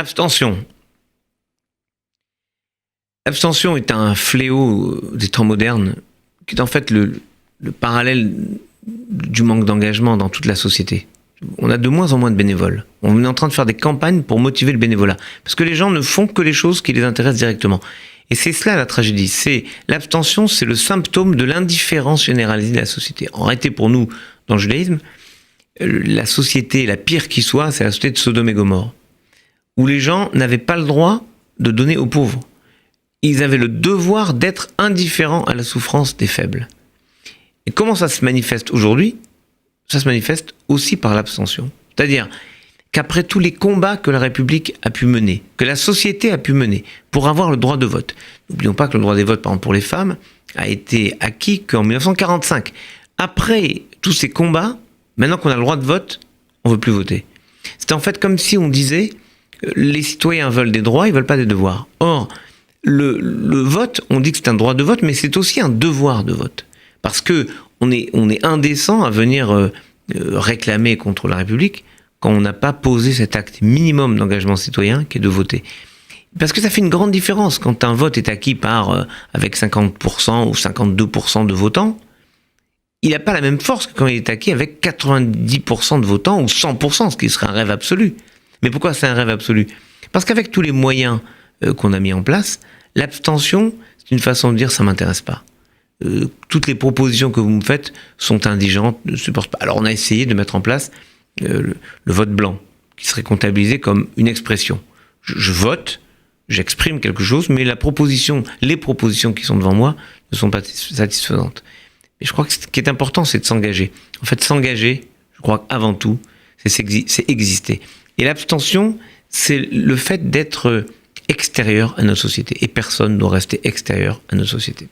Abstention. L'abstention est un fléau des temps modernes, qui est en fait le parallèle du manque d'engagement dans toute la société. On a de moins en moins de bénévoles. On est en train de faire des campagnes pour motiver le bénévolat. Parce que les gens ne font que les choses qui les intéressent directement. Et c'est cela la tragédie. L'abstention, c'est le symptôme de l'indifférence généralisée de la société. En réalité, pour nous, dans le judaïsme, la société la pire qui soit, c'est la société de Sodome et Gomorrhe, où les gens n'avaient pas le droit de donner aux pauvres. Ils avaient le devoir d'être indifférents à la souffrance des faibles. Et comment ça se manifeste aujourd'hui ? Ça se manifeste aussi par l'abstention. C'est-à-dire qu'après tous les combats que la République a pu mener, que la société a pu mener pour avoir le droit de vote, n'oublions pas que le droit de vote, par exemple pour les femmes, a été acquis qu'en 1945. Après tous ces combats, maintenant qu'on a le droit de vote, on ne veut plus voter. C'est en fait comme si on disait les citoyens veulent des droits, ils ne veulent pas des devoirs. Or, le vote, on dit que c'est un droit de vote, mais c'est aussi un devoir de vote. Parce que on est indécent à venir réclamer contre la République quand on n'a pas posé cet acte minimum d'engagement citoyen qui est de voter. Parce que ça fait une grande différence quand un vote est acquis avec 50% ou 52% de votants. Il n'a pas la même force que quand il est acquis avec 90% de votants ou 100%, ce qui serait un rêve absolu. Mais pourquoi c'est un rêve absolu ? Parce qu'avec tous les moyens qu'on a mis en place, l'abstention, c'est une façon de dire « ça ne m'intéresse pas ». Toutes les propositions que vous me faites sont indigentes, ne supportent pas. Alors on a essayé de mettre en place le vote blanc, qui serait comptabilisé comme une expression. Je vote, j'exprime quelque chose, mais les propositions qui sont devant moi ne sont pas satisfaisantes. Et je crois que ce qui est important, c'est de s'engager. En fait, s'engager, je crois qu'avant tout, c'est exister. Et l'abstention, c'est le fait d'être extérieur à notre société. Et personne ne doit rester extérieur à notre société.